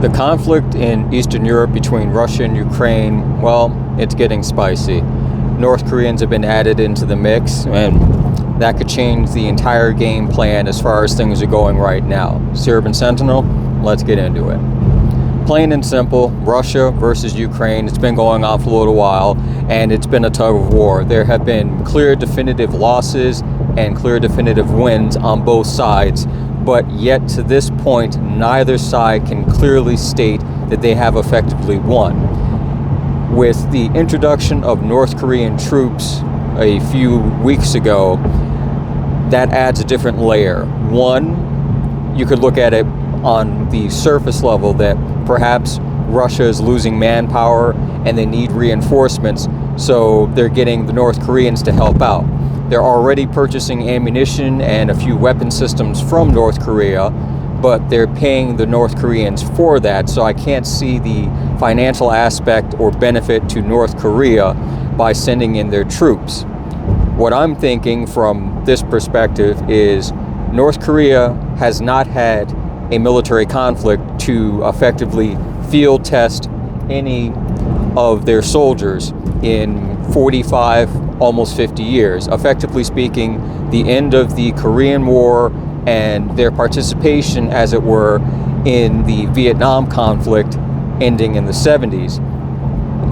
The conflict in Eastern Europe between Russia and Ukraine, well, it's getting spicy. North Koreans have been added into the mix, and that could change the entire game plan as far as things are going right now. Serb and Sentinel, let's get into it. Plain and simple, Russia versus Ukraine, it's been going on for a little while, and it's been a tug of war. There have been clear definitive losses and clear definitive wins on both sides, but yet to this point, neither side can clearly state that they have effectively won. With the introduction of North Korean troops a few weeks ago, that adds a different layer. One, you could look at it on the surface level that perhaps Russia is losing manpower and they need reinforcements, so they're getting the North Koreans to help out. They're already purchasing ammunition and a few weapon systems from North Korea, but they're paying the North Koreans for that, so I can't see the financial aspect or benefit to North Korea by sending in their troops. What I'm thinking from this perspective is North Korea has not had a military conflict to effectively field test any of their soldiers in 45, almost 50 years. Effectively speaking, the end of the Korean War and their participation, as it were, in the Vietnam conflict ending in the 70s.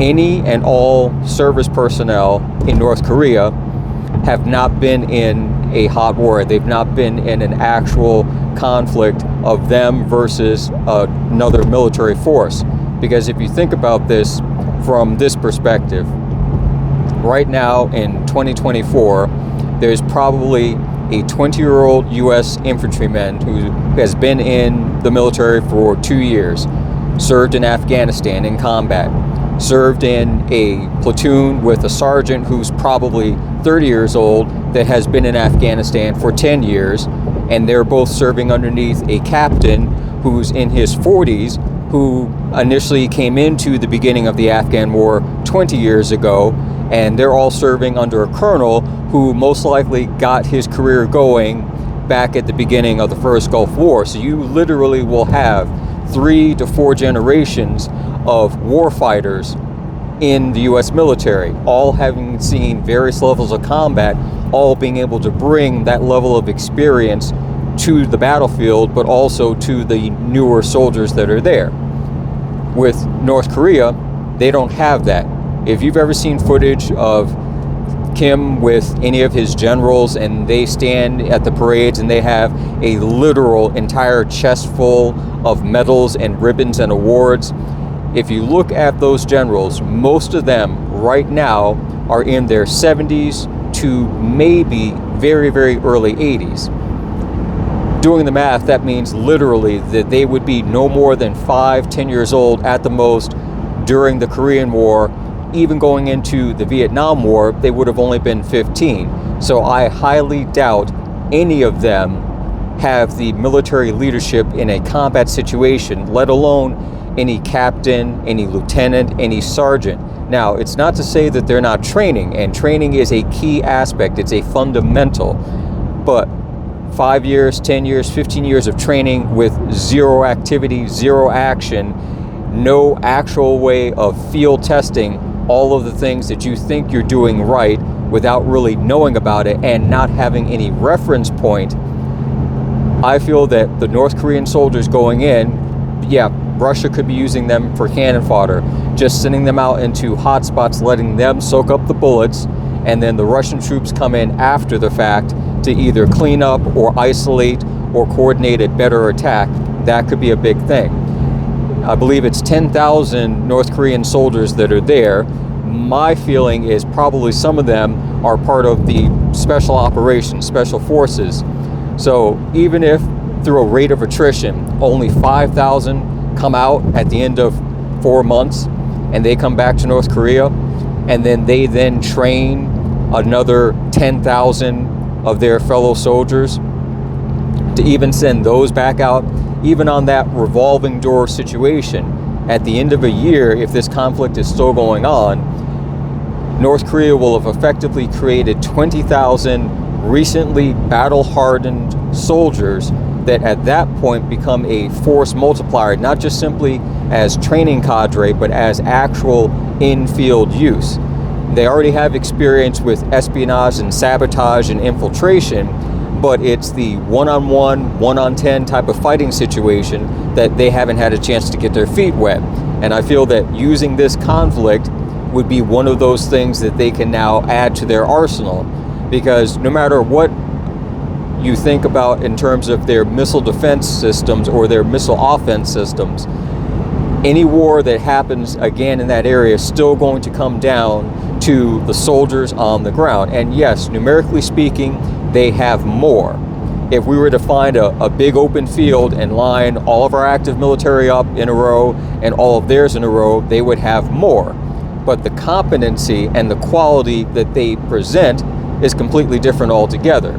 Any and all service personnel in North Korea have not been in a hot war. They've not been in an actual conflict of them versus another military force. Because if you think about this from this perspective, right now in 2024, there's probably a 20-year-old U.S. infantryman who has been in the military for 2 years, served in Afghanistan in combat, served in a platoon with a sergeant who's probably 30 years old that has been in Afghanistan for 10 years, and they're both serving underneath a captain who's in his 40s, who initially came into the beginning of the Afghan War 20 years ago, and they're all serving under a colonel who most likely got his career going back at the beginning of the first Gulf War. So you literally will have 3 to 4 generations of warfighters in the U.S. military, all having seen various levels of combat, all being able to bring that level of experience to the battlefield, but also to the newer soldiers that are there. With North Korea, they don't have that. If you've ever seen footage of Kim with any of his generals and they stand at the parades and they have a literal entire chest full of medals and ribbons and awards, if you look at those generals, most of them right now are in their 70s to maybe very, very early 80s. Doing the math, that means literally that they would be no more than 5-10 years old at the most during the Korean War. Even going into the Vietnam War, they would have only been 15. So I highly doubt any of them have the military leadership in a combat situation, let alone any captain, any lieutenant, any sergeant. Now, it's not to say that they're not training, and training is a key aspect, it's a fundamental, but 5 years, 10 years, 15 years of training with zero activity, zero action, no actual way of field testing all of the things that you think you're doing right without really knowing about it and not having any reference point. I feel that the North Korean soldiers going in, yeah, Russia could be using them for cannon fodder, just sending them out into hot spots, letting them soak up the bullets, and then the Russian troops come in after the fact to either clean up or isolate or coordinate a better attack. That could be a big thing. I believe it's 10,000 North Korean soldiers that are there. My feeling is probably some of them are part of the special operations, special forces. So even if through a rate of attrition, only 5,000 come out at the end of 4 months and they come back to North Korea, and then they then train another 10,000 of their fellow soldiers to even send those back out, even on that revolving door situation, at the end of a year, if this conflict is still going on, North Korea will have effectively created 20,000 recently battle-hardened soldiers that at that point become a force multiplier, not just simply as training cadre, but as actual in-field use. They already have experience with espionage and sabotage and infiltration, but it's the one-on-one, one-on-10 type of fighting situation that they haven't had a chance to get their feet wet. And I feel that using this conflict would be one of those things that they can now add to their arsenal, because no matter what you think about in terms of their missile defense systems or their missile offense systems, any war that happens again in that area is still going to come down to the soldiers on the ground. And yes, numerically speaking, they have more. If we were to find a big open field and line all of our active military up in a row and all of theirs in a row, they would have more. But the competency and the quality that they present is completely different altogether.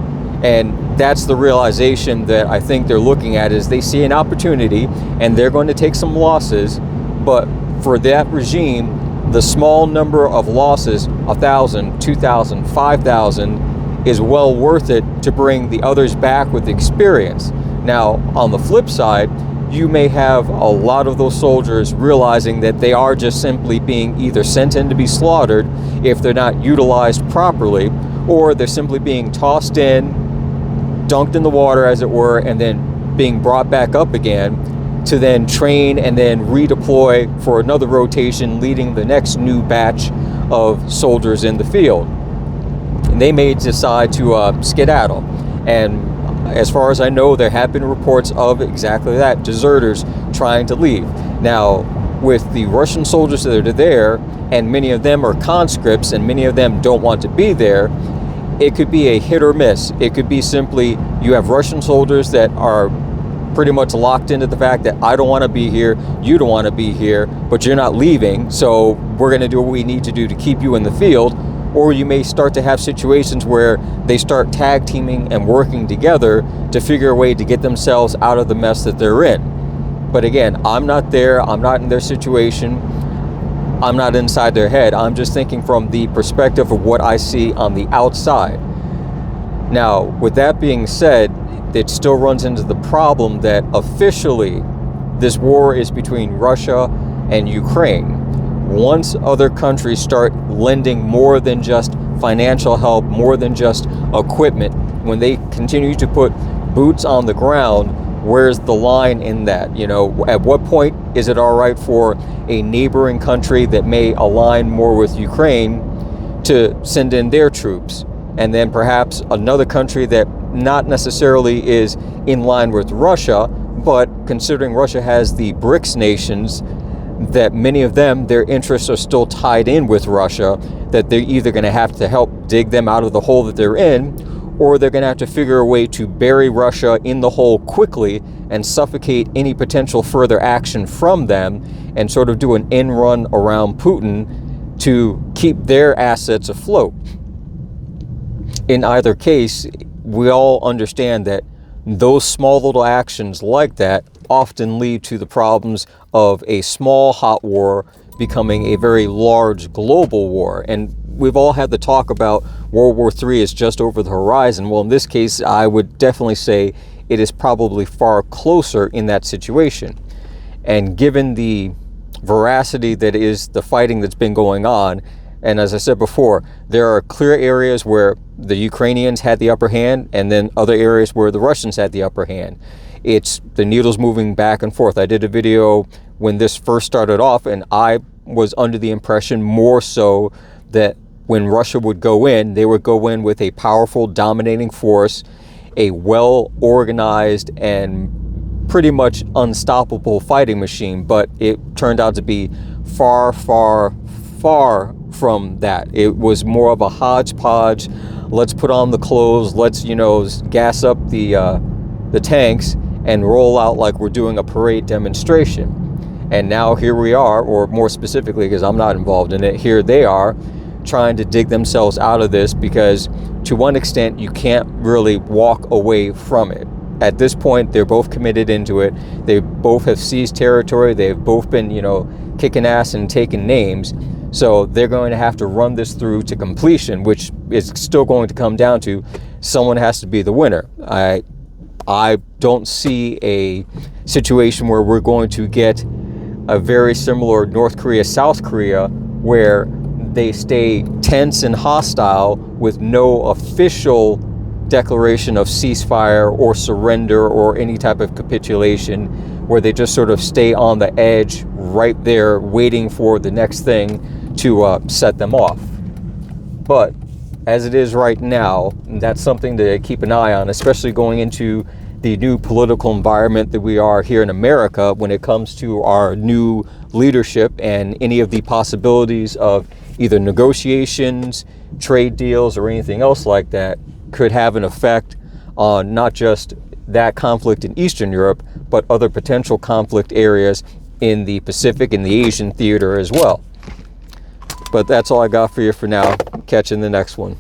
And that's the realization that I think they're looking at, is they see an opportunity and they're going to take some losses, but for that regime, the small number of losses, 1,000, 2,000, 5,000, is well worth it to bring the others back with experience. Now, on the flip side, you may have a lot of those soldiers realizing that they are just simply being either sent in to be slaughtered if they're not utilized properly, or they're simply being tossed in, dunked in the water as it were, and then being brought back up again to then train and then redeploy for another rotation, leading the next new batch of soldiers in the field. And they may decide to skedaddle. And as far as I know, there have been reports of exactly that, deserters trying to leave. Now, with the Russian soldiers that are there, and many of them are conscripts and many of them don't want to be there, it could be a hit or miss. It could be simply you have Russian soldiers that are pretty much locked into the fact that I don't want to be here, you don't want to be here, but you're not leaving, so we're going to do what we need to do to keep you in the field. Or you may start to have situations where they start tag teaming and working together to figure a way to get themselves out of the mess that they're in. But again, I'm not there, I'm not in their situation, I'm not inside their head. I'm just thinking from the perspective of what I see on the outside. Now, with that being said, it still runs into the problem that officially this war is between Russia and Ukraine. Once other countries start lending more than just financial help, more than just equipment, when they continue to put boots on the ground, where's the line in that? You know, at what point is it all right for a neighboring country that may align more with Ukraine to send in their troops? And then perhaps another country that not necessarily is in line with Russia, but considering Russia has the BRICS nations, that many of them, their interests are still tied in with Russia, that they're either going to have to help dig them out of the hole that they're in, or they're going to have to figure a way to bury Russia in the hole quickly and suffocate any potential further action from them and sort of do an end run around Putin to keep their assets afloat. In either case, we all understand that those small little actions like that often lead to the problems of a small hot war becoming a very large global war. And we've all had the talk about World War III is just over the horizon. Well, in this case, I would definitely say it is probably far closer in that situation. And given the veracity that is the fighting that's been going on, and as I said before, there are clear areas where the Ukrainians had the upper hand, and then other areas where the Russians had the upper hand. It's the needles moving back and forth. I did a video when this first started off, and I was under the impression more so that when Russia would go in, they would go in with a powerful, dominating force, a well-organized and pretty much unstoppable fighting machine. But it turned out to be far, far, far from that. It was more of a hodgepodge. Let's put on the clothes. Let's, gas up the tanks and roll out like we're doing a parade demonstration. And now here we are, or more specifically, because I'm not involved in it, here they are trying to dig themselves out of this, because to one extent you can't really walk away from it. At this point, they're both committed into it. They both have seized territory. They've both been, kicking ass and taking names. So they're going to have to run this through to completion, which is still going to come down to someone has to be the winner. I I don't see a situation where we're going to get a very similar North Korea, South Korea, where they stay tense and hostile with no official declaration of ceasefire or surrender or any type of capitulation, where they just sort of stay on the edge right there waiting for the next thing to set them off. But as it is right now, that's something to keep an eye on, especially going into the new political environment that we are here in America when it comes to our new leadership and any of the possibilities of either negotiations, trade deals, or anything else like that could have an effect on not just that conflict in Eastern Europe, but other potential conflict areas in the Pacific and the Asian theater as well. But that's all I got for you for now. Catch you in the next one.